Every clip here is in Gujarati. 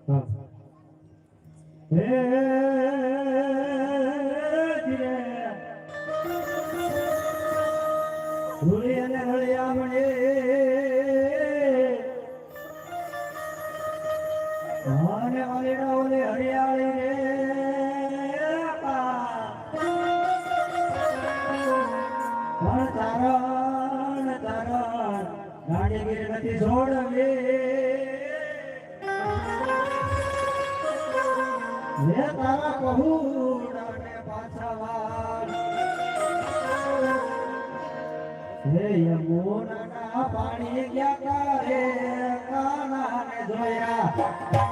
હે ધીરે ધૂળી અને હળિયા મળે અને વાલીડા ઓલે હરિયાળી રે પણ તારણ ગાડીગીરી નથી છોડવી મે તારા પહુડાને પાછા વાર હે યમુના પાણી ગયા કરે કાનાને જોયા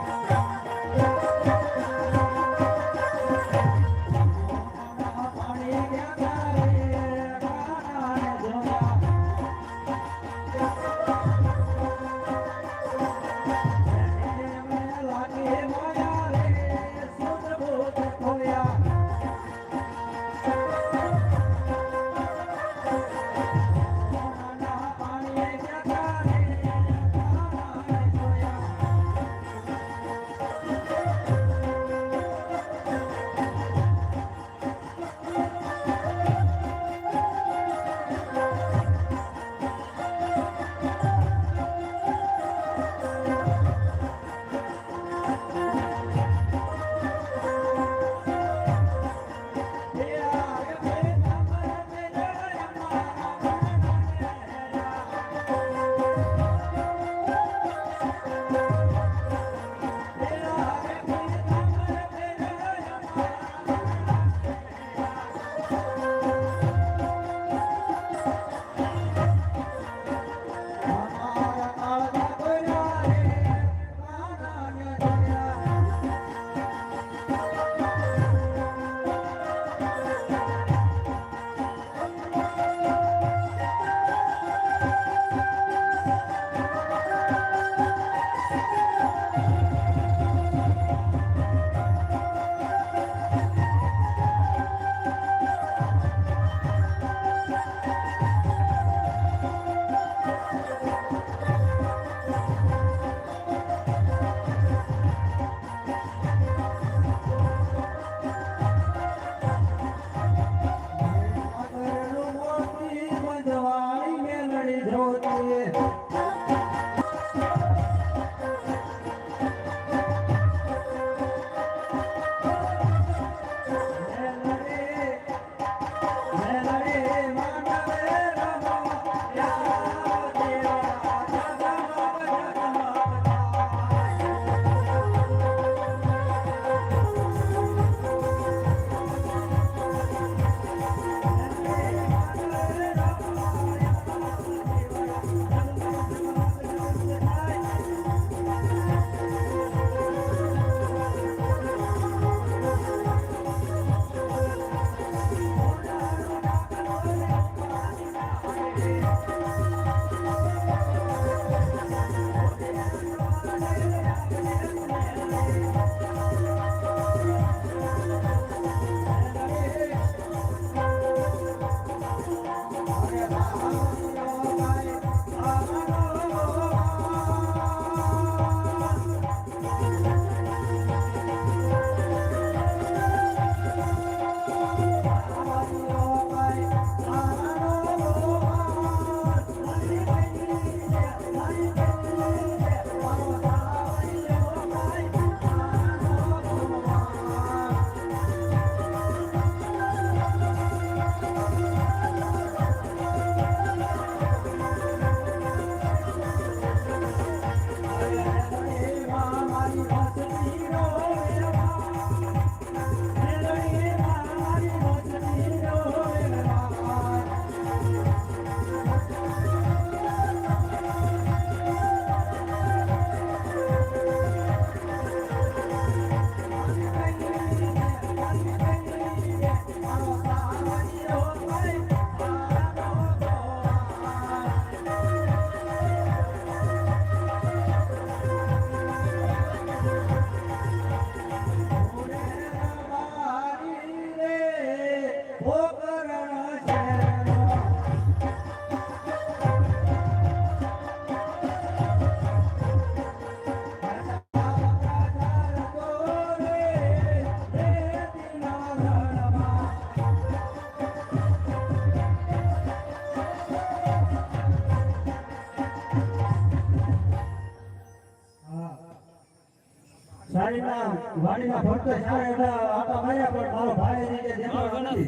સારીના વાડીના ફરતે સારા એડા આટા માર્યા પણ મારો ભાઈ રીતે દેખાડો નથી.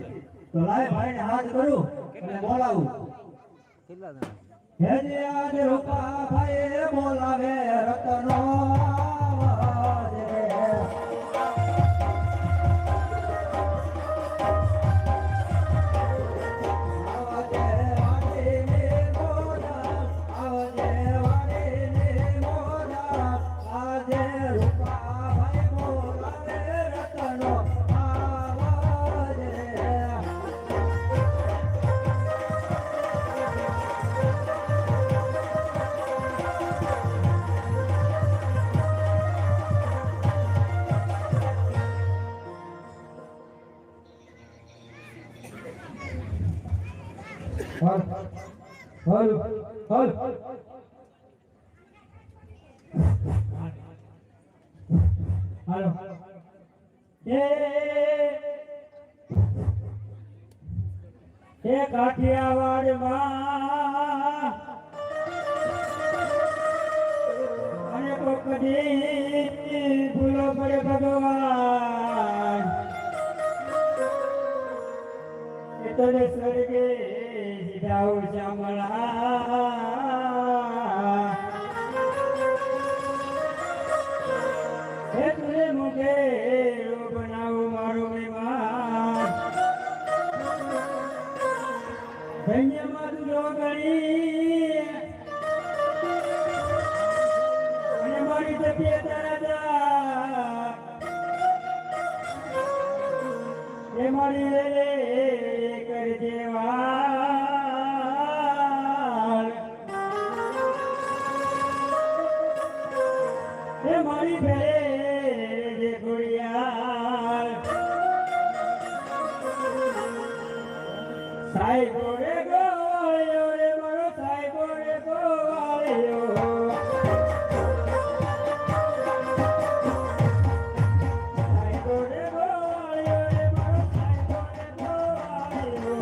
તો લાય ભાઈને હાથ કરું અને બોલાવું. હેજે આજે રૂપા ભાઈ બોલાવે રતનો વાજે. હલ હલ હાલો એ કાઠિયાવાડમાં અને કદી ભૂલો પડે ભગવાન એ તો સ્વર્ગે જાઉ શ્યામળા હે તુને મુકે બનાવું મારું મહેમાન ધન્યમાં તું જો ગણી અને મારી તબિયત રાજા એ મારી રે કરી દેવા એ મારી ભેરે જે ગુડિયાર સાહેબો રે ગોળ્યો રે મારો સાહેબો રે ગોળ્યો સાહેબો રે ગોળ્યો રે મારો સાહેબો રે ગોળ્યો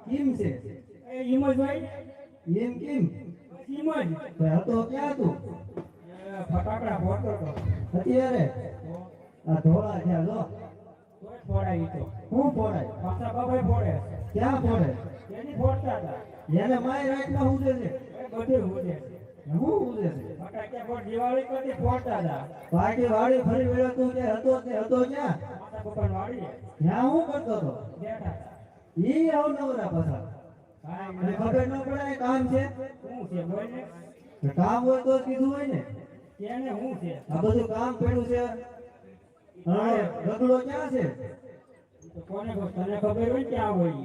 કેમ છે એ હિંમતભાઈ એમ કેમ હિંમત તો હતો ક્યાં તું ફટાકડા ફોડતો હતો અત્યારે આ ધોળા થયા જો તોય ફોડાય તો હું ફોડાય પાછા બાબાએ ફોડે ક્યાં ફોડે એની ફોડતા હતા એને માય રાતના હું છે એ બધું ઉડે હું ઉજે છે ફટાકડા ફોડ દિવાળી કરતી ફોડતા હતા પાટી વાળી ફરી વેળો તું તે હતો ક્યાં માતા પપ્પા વાળી ત્યાં હું કરતો હતો બેઠા હતા ઈ આવ નવરા પાછા કાંઈ અને ખબર ન પડે કામ છે શું છે બોલ ને તો કામ હોય તો કીધું હોય ને તેને શું છે આ બધું કામ પડ્યું છે હવે રગડો ક્યાં છે તો કોને તને ખબર હોય ને ક્યાં હોય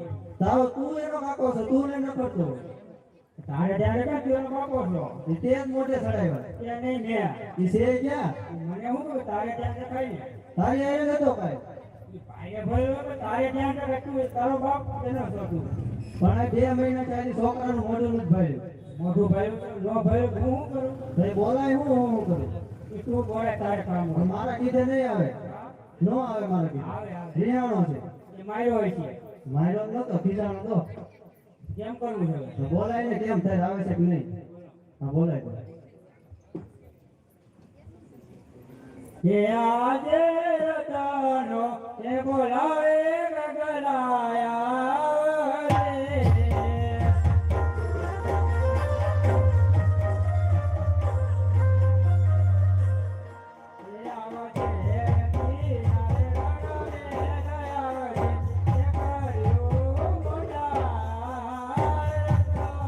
તારો તું એનો કાકો છે તું ને ન કરતો તારે ત્યારે ક્યાં તું એનો બાપો છો તે જ મોટે ચડાવ્યા ત્યાં નહીં મેં ઈ છે ક્યાં મને શું કહ્યું તારે ત્યાં ખાઈ ને તારી આરે નતો કાંઈ પાયે ભરેલો તો તારે ત્યાં રખતું તારો બાપ એનો હતું પણ આ 2 મહિના ચાલી છોકરાનું મોઢું નથી ભર્યું મોઢું ભર્યું ન ભર્યું હું શું કરું ભાઈ બોલાય હું કરું એ તું બોલે તારે કામ પણ હોય. મારા કીધે નહીં આવે નો આવે મારા કીધે આવે આવે રિયાણો છે એ માર્યો હોય છે માર્યો નતો ખીજાણો તો કેમ કરવું છે તો બોલાય ને કેમ થાય આવે છે કે નહીં હા બોલાય તો એ આજે રતનો એ બોલાવે ગગલાયા રે. એ આવજે કિનારે રગડે ગયા રે. એ કર્યું મોટા રતનો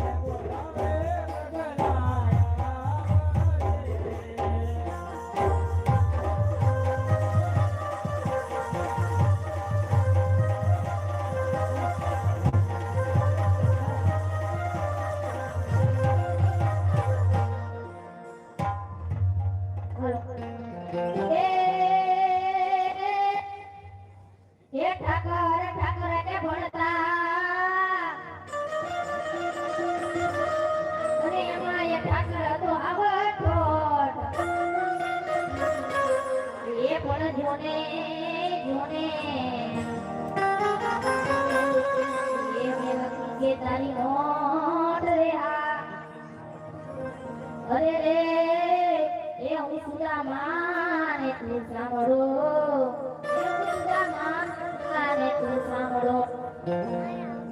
એ બોલાવે ગગલાયા રે. એ ઠાકર ને ભણતા અને એમાં એ ઠાકર હતો આવઠોટ એ પણ જોને એ મેં કે તારી નોટ રે હા અરે રે એ હું સુદામા ને તું સાંભળો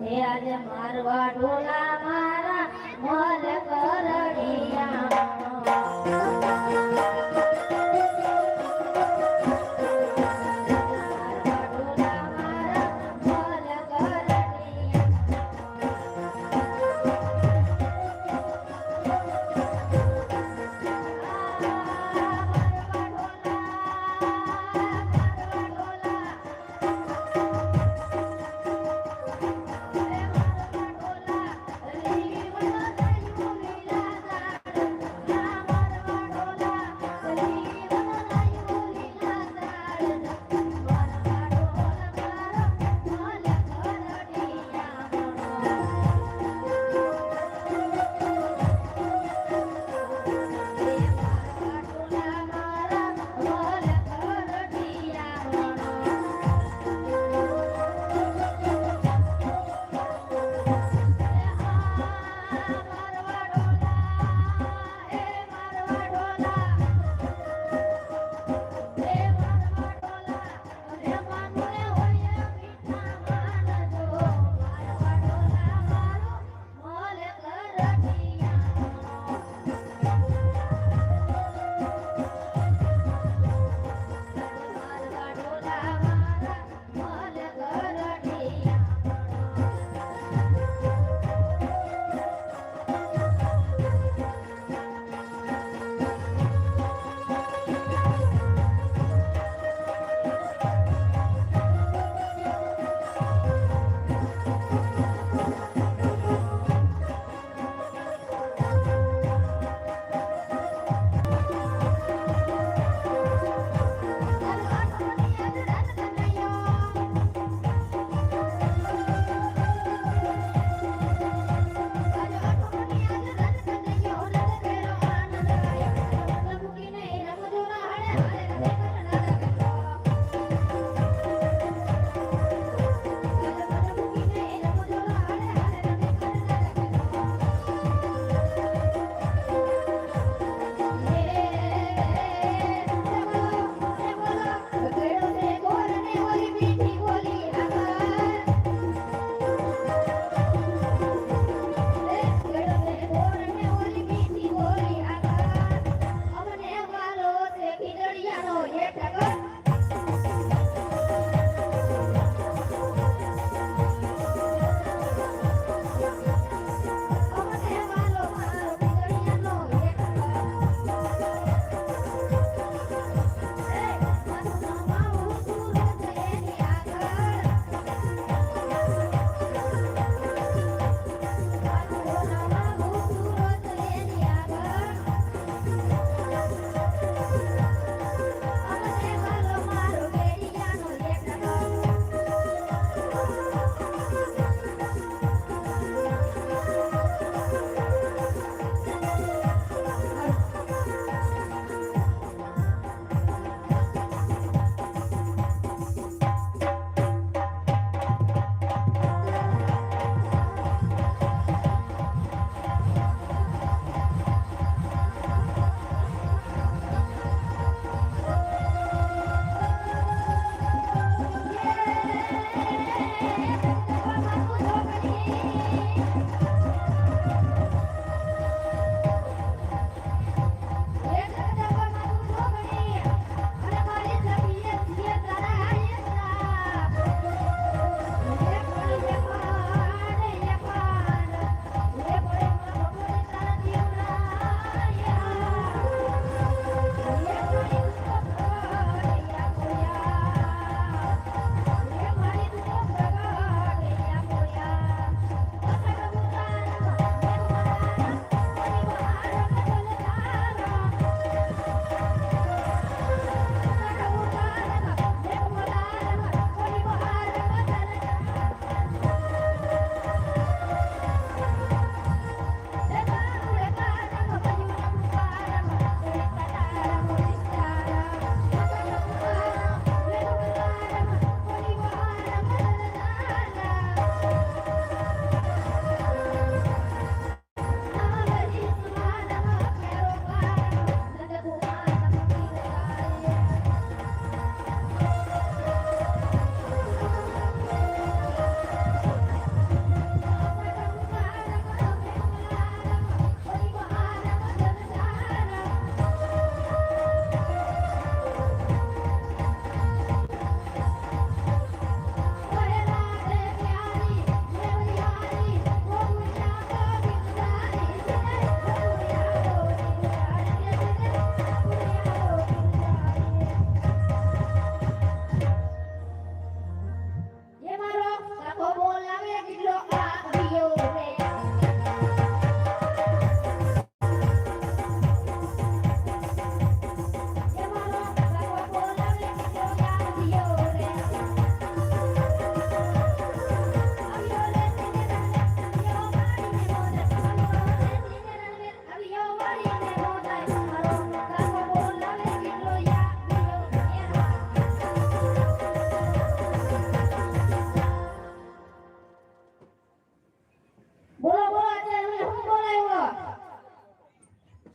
એ આજે મારવા ઢોલા મારા મલ કરડિયા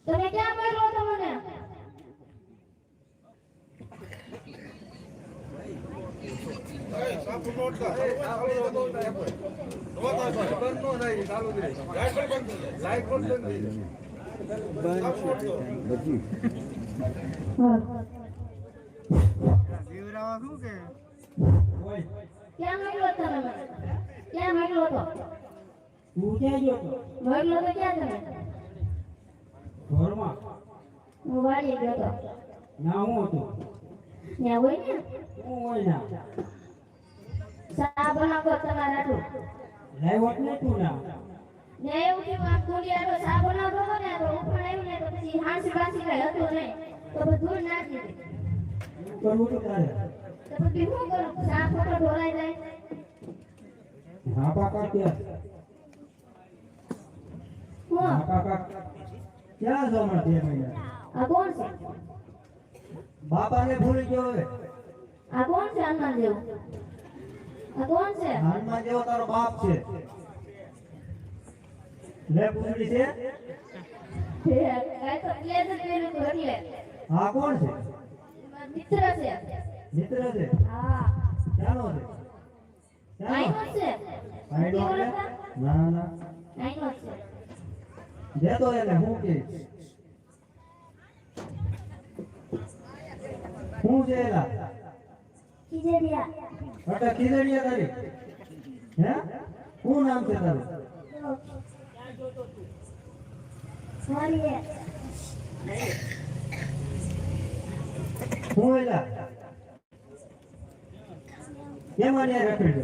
તમે ક્યાં મળ્યો છો મને? ક્યાં મળ્યો છો તમે? ક્યાં મળ્યો છો? તું ક્યાં ગયો તો? મળ્યો તો ક્યાં તમે? ઘરમાં. હું વાડીએ ગયો તો. ના હું હતું. ત્યાં હોય ને હું હોય ના. સા બનાવો તમારે આટલું. લાવ્યો જ ને તું ના. ને એવું કે આ કુલિયારો સા બનાવતો હતો ને તો ઉપર આવ્યું ને તો પછી હાંસી બાસી કઈ હતું નહીં તો બધું નાખી દીધું. શું કરવું તો તારે? તો પછી શું કરું? સા ખોટો ઢોળાઈ જાય. હા કાકા ક્યાં? હું હા કાકા ક્યાં છો હમણાં 2 મહિના? આ કોણ છે? બાપાને ભૂલી ગયો હવે. આ કોણ છે? હનુમાન જેવું. આ કોણ છે? હનુમાન જેવો તારો બાપ છે. લે પૂછડી છે? કાંઈ તો એટલે જ પેલું તો એટલે. હા કોણ છે? મારો મિત્ર છે. મિત્ર છે? હા ક્યાંનો છે? આઈનો ક્યાંનો? જ છે. આઈનો એટલે? ના ના આઈનો જ છે. દેતો એને હું કે હું છે એલા ખીજડીયા. અટા ખીજડીયા તારી હે શું નામ છે તારું વાલીએ. હું એલા કેમ આને રાખી દો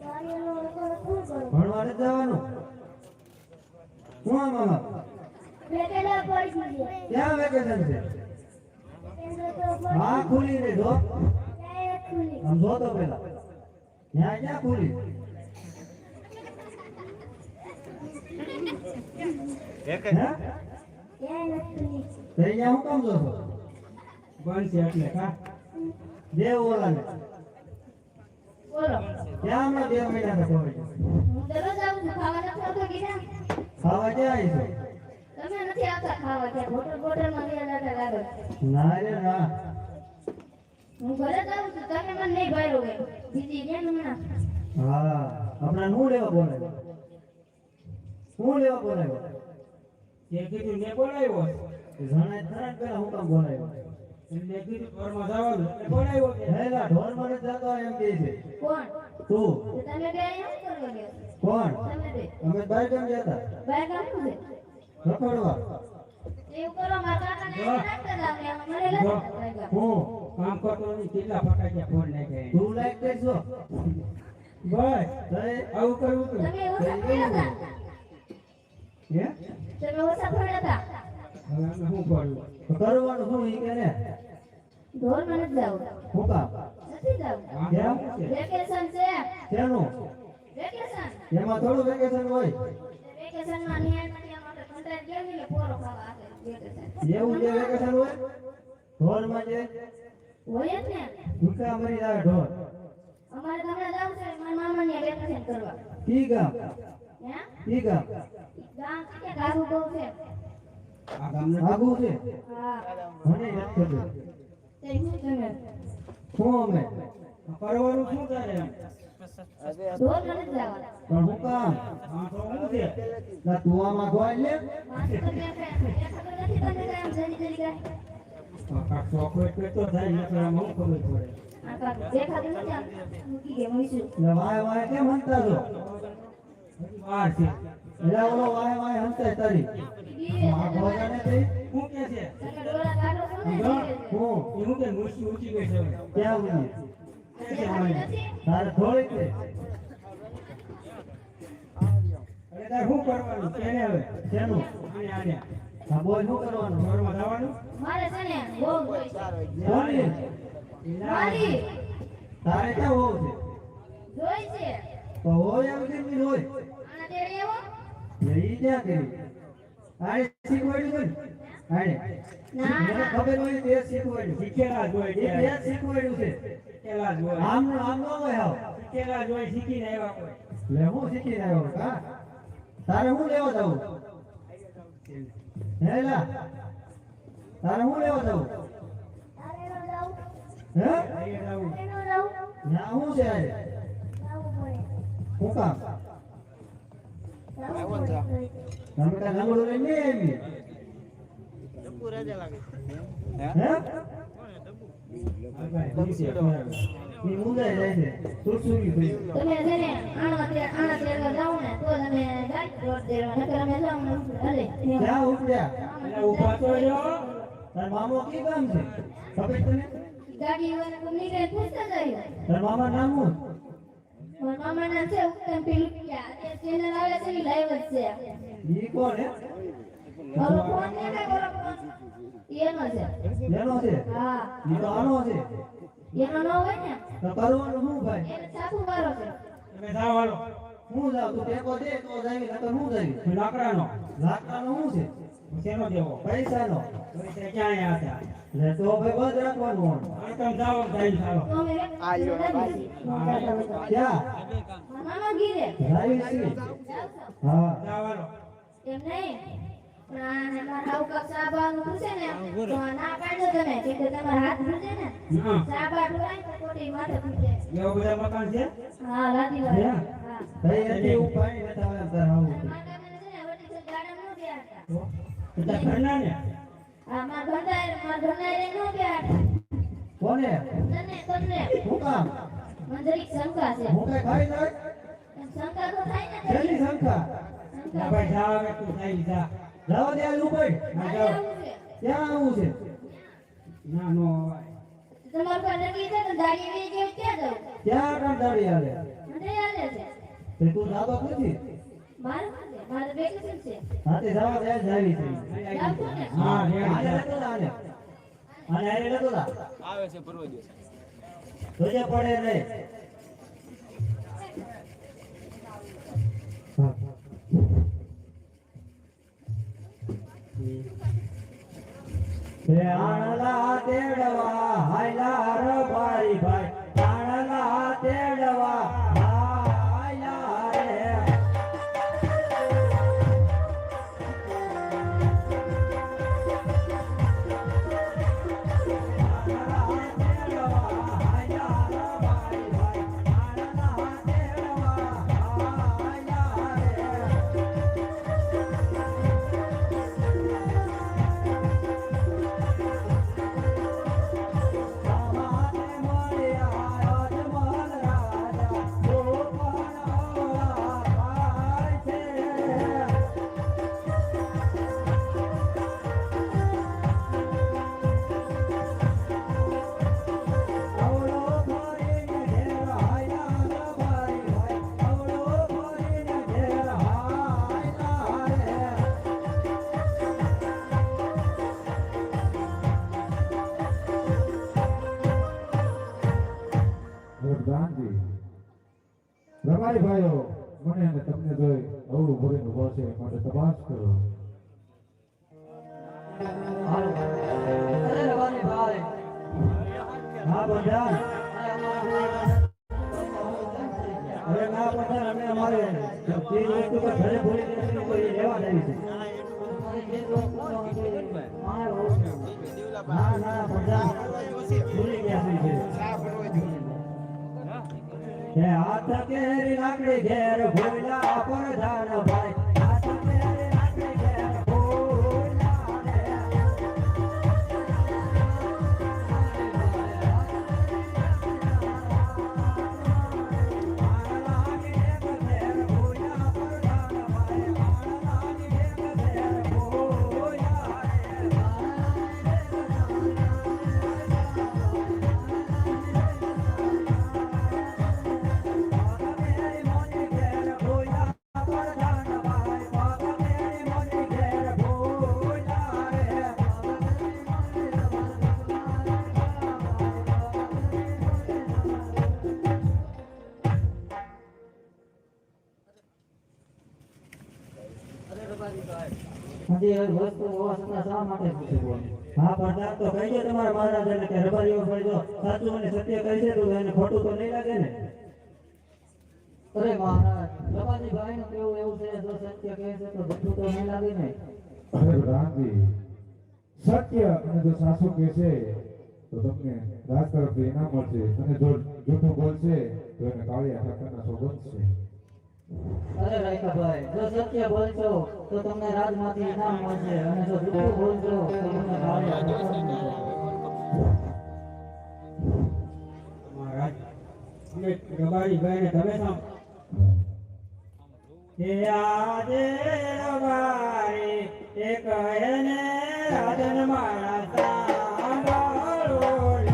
વાલીનો લોકો શું કરું? ભણવા નથી જવાનું હું આ મામા બેઠેલા પડી ગઈ. ક્યાં વેકેશન છે કેન્દ્ર તો પડી. હા ખુલી રે જો ક્યાંય ખુલી. આમ જો તો પેલા ત્યાં ક્યાં ખુલી હે ક્યાંય ખુલી. તો અહીંયા હું કામ જો છો બંધ છે એટલે કા? દેવ ઓલાને બોલો. ક્યાં હમણાં 2 મહિના થતો હોય હું દરરોજ આવું છું. ખાવા નથી આવતો કીધા. ખાવા ક્યાં આવી તમે નથી આવતા ખાવા ત્યાં બોટલમાં લઈ જતા લાગે. છો ના રે ના હું ઘરે જ આવું છું. તમે મને નહીં ભાડ્યો હોય. બીજી કેમ હમણાં? હા હમણાં હું લેવા બોલાવ્યો હું લેવા બોલાવ્યો તે કીધું ને બોલાવ્યો. જણાય ખરા ને પેલા હું કામ બોલાવ્યો એટલે કીધું ઘરમાં જવાનું એટલે બોલાવ્યો કે. હેલા ઢોર મને જતો એમ કહે છે કોણ? તું તો તમે બે અહીંયા શું કરવા ગયા? કોણ તમે બે. અમે બાર કેમ જતા બાય કામ શું છે? રખડવા એવું કરો મારા કાકાને અહીંયા રાખતા જાવ ને આમાં મને લઈ જતા બાય કામ. હું કામ કરતો નહીં કેટલા ફટાક્યા ફોન નાખ્યા. તું લાઈક કરશો બસ તઈ આવું કરવું તું. તમે ઓછા પડ્યા હતા. હે તમે ઓછા પડ્યા હતા. હવે અમે શું કરવું? તો કરવાનું શું ઈ કે ને ઢોરમાં નથી જાવ. હું કામ નથી જાવ. કેમ છે? વેકેશન છે. શેનું વેકેશન. એમાં થોડું વેકેશન હોય વેકેશનમાં નિયાણમાં આપણે કંટાળી ગયા ને એટલે પોરો ખાવા આવે વેકેશન. એવું જે વેકેશન હોય ઢોરમાં જે હોય જ ને. ભૂખા મરી જાય ઢોર અમારે ગામડે જાવું છે મારા મામાને વેકેશન કરવા. ઈ ગામ હે? ઈ ગામ ગામ છે કે ગારું બહુ છે. આ ગામને આગું છે હા. મને નથી ખબર તે શું તમે? શું અમે કરવાનું શું તારે? ઢોરમાં નથી જવાના. પણ હું કામ આ તો શું છે? ના તું આમાં ગોળ લે માથે તો દેખાતું નથી તમને કાંઈ આમ જરી જરી કાંઈ. આ ચોકલેટ પેટો થાય નકર આમાં શું ખબર પડે? આ કાંઈ દેખાતું નથી આમ. મૂકી ગયા મૂકીશું. એટલે વાય વાય કેમ હંતા છો હજી વાર છે. એટલે ઓલો વાય વાય હંતાય તારી આ ભોજાને તે શું કે છે? તમે ડોળા કાઢો છો ને એટલે. હું એ શું કે મૂછી ઊંચી ગઈ છે હવે. ક્યાં ઉની કે છે દેખાતું મને? નથી. તારે થોડીક છે અરે તારે શું કરવાનું? કેને હવે? શેનું આને આને. આ બોલ શું કરવાનું ઘરમાં જવાનું? મારે છે ને બહુ હોય છે. કોની મારી તારે ક્યાં હોવું છે જોઈ છે. તો હોય એમ કેમ નહીં હોય આના તેડે એવો? એટલે ઈ ક્યાં કરી આને શીખવાડ્યું છે ને આને ના, મને ના. ખબર હોય તે શીખવાડ્યું શીખેલા જ હોય એ છે. તે શીખવાડ્યું છે શીખેલા જ હોય. આમ આમ ન હોય હાવ શીખેલા જ હોય, શીખીને આવ્યા હોય. એટલે હું શીખી આવ્યો કા તારે હું લેવા જાઉં હેલા તારે હું લેવા જવું તારે નો જાઉં હે લઈ જાવું. તારે નો જાઉં ના હું છે આજે જાવું પડે હું કામ જાવું પડે તમે કાંઈ લંગડું લઈને નહીં આવી હે ઈ મુંજાઈ જાય છે સુરસુરી થઈ તમે છે ને આણા તેડવા જાવ ને તો તમે ગાડી રોડ દેવા નકર અમે જાવ ને હાલે ક્યાં ઉપડ્યા એટલે ઊભા તો રહ્યો. તાર મામો કી કામ છે ખબર તને ગાડી વાળા તો નીકળે પૂછતા જાય તાર મામા નામ હું મારા મામા ના છે ઉત્તમ પીલુકિયા તે ચેનલ આવે છે ઈ લાઈવ જ છે ઈ કોણ હે ઓલો ફોન ને કે ઓલો ફોન એનો છે એનો છે હા ઈ તો આનો છે એનો ન હોય ને તો કરવાનું શું ભાઈ એને ચાકુ મારો છે તમે જાઓ હાલો. હું જાવ તું ટેકો દે તો જાવી નકર હું જાવી લાકડાનો. લાકડાનો શું છે શેનો દેવો? પૈસાનો પૈસા ક્યાં આયા હતા? લે તો ભાઈ બંધ રાખવાનું હોય. હવે તમે જાઓ જઈને ચાલો. તો અમે ક્યાં મામા ગીરે જાવી છે જાવ છો હા જાઓ હાલો. એમ નહીં ના મારા ઉકા સાબાનું પૂછે ને તો ના પાડો તમે કે તમારા હાથ ભૂજે ને હા. સાબા ઢોળાય તો કોટી માથે ભૂજે એવા બધા મકાન છે? હા લાદી વાળા હે? હા ભાઈ એથી ઉપાય નતા આવે તાર આવું મારા કાકાને છે ને વટી છે ગાડા નો બેહાડતા બધા ઘરના ને? હા મારા ભંડારે નો બેહાડતા કોને તને હું કામ મંજરી શંકા છે હું કઈ ખાઈ જાય શંકા તો થાય ને કેટલી સંખ્યા ના ભાઈ જાઓ હવે તું જઈ જા. જવા દે આ લુપાઈ ના આવું જાઓ. છે ક્યાં આવું છે ના નો અવાય. તમાર પર નક્કી છે તો ગાડી વે જે ક્યાં જાવ ક્યાં કામ દાડી આવે મને યાદ છે તે તું જાતો નથી મારે વેકેશન છે હાથે જવા દે જાવી છે જાવ છો ને હા રેડી આને જા. લેતો જા આને આને આને લેતો જા આવે છે પૂર્વ દિવસ જોજે પડે નહીં હા. તે આણલા તેડવા હાયલા રબારી ભાઈ આણલા તેડવા હાયલા રે ગાંધી રમાઈ ભાઈઓ મને અને તમને જોઈ અવળું ભરીને ઉભો છે માટે તપાસ કરો અરે રવાની ભાઈ હા બધા અરે ના બધા અમે અમારે જે વસ્તુ પર ઘરે ભૂલી ગઈ કોઈ લેવા દેવી છે ના ના બધા ભૂલી ગયા છે હે હાથ કેરી લાકડી ઘેર ભોલા પર જાન ભાઈ હાથ કેરી લાકડી ઘેર ભોલા રે હા પ્રધાન તો કહી દો તમારા મહારાજાને કે રબારીઓ પડજો સાચું અને સત્ય કહી છે તો એને ખોટું તો નહીં લાગે ને અરે મહારાજ રબાજી ભાઈ નું કેવું એવું છે જો સત્ય કહે છે તો બધું તો નહીં લાગે ને અરે રામજી, સત્ય અને જો સાસુ કહે છે તો તમને રાજ તરફથી ઇનામ મળશે, અને જો જૂઠું બોલશે તો એને કાળિયા ઠાકરના સોગંદ છે. અરે રાયકાભાઈ, જો સત્ય બોલશો તો તમને રાજમાંથી ઇનામ મળશે, અને જો જૂઠું બોલશો તો તમને કાળિયા ઠાકર મળશે. મહારાજ અમે રબારી ભાઈને તમે સામ કે આજે રબારી એક એને રાજન મારા સાંભળો રે.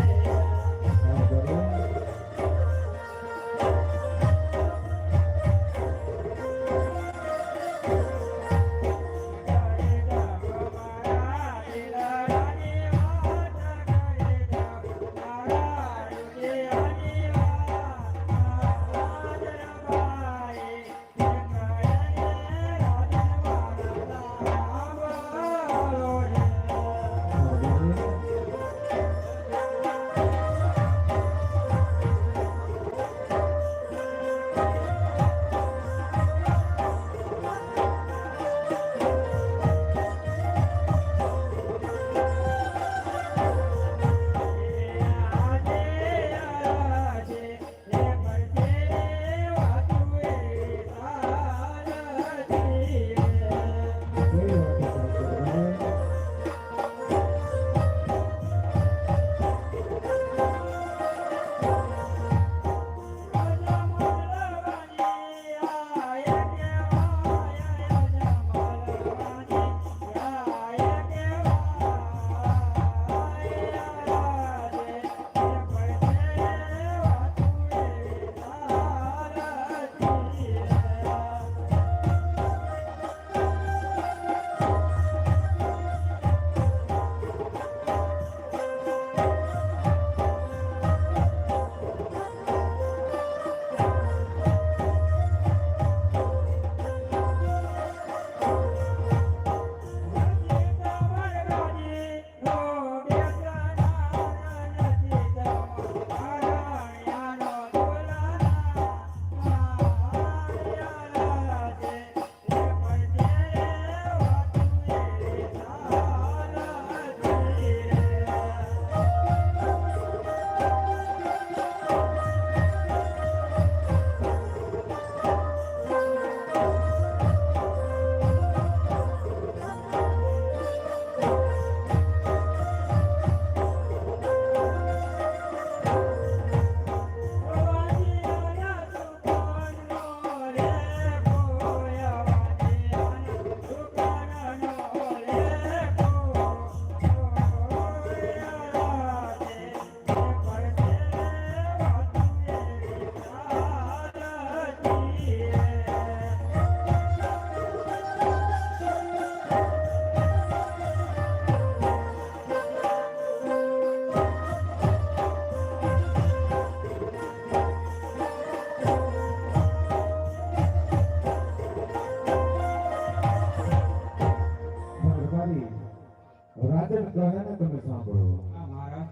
રાજન કહે ને તમે સાંભળો. મહારાજ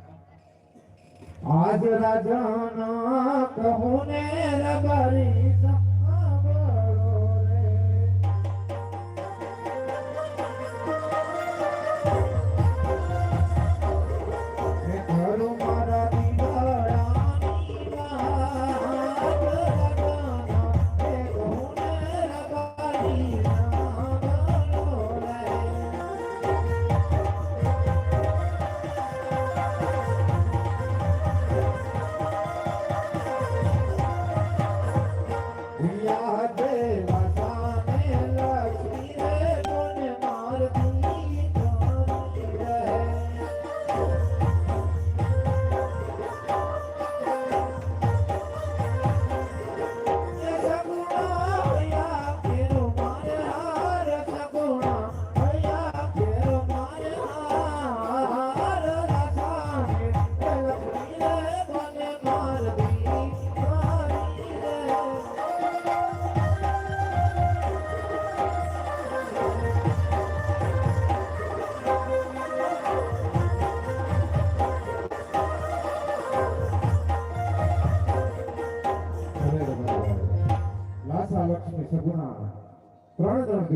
આજ રાજાના કહું ને રબારી સાંભળો રે. હે ઘરું મારા દીવારાની વાત રાજાના, હે કહું ને રબારી સાંભળો રે.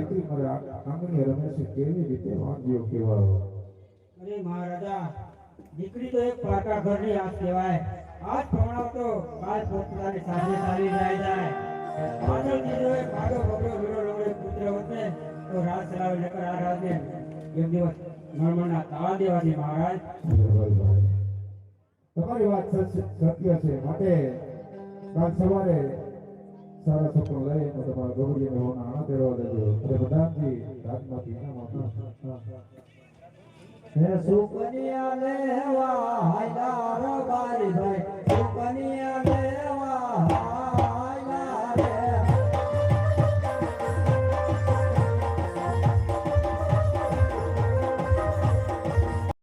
દીકરી મારે આંગણીએ રમે છે કેવી રીતે વાંધ્યો કેવાયો અરે મહારાજા દીકરી તો એક પાકા ઘરની આસ કહેવાય આજ ભણાવતો કાલ પોતાની સાથે ચાલી જાય પાછળથી જો એક માડો બગડો વીરો લવડે પુત્ર હોતે તો રાજ ચલાવે નકર આ રાજને એક દિવસ મરમરના તાળા દેવાની મહારાજ ભાઈ તમારી વાત સત્ય છે માટે કાલ સવારે સારા સપનું લઈ અને તમારા ગૌરીને હોના આણા તેડવા દેજો અને બધાથી રાજમાંથી ઇનામ આપો હે સુકન્યા લેવા હાયદાર બારી ભાઈ સુકન્યા લેવા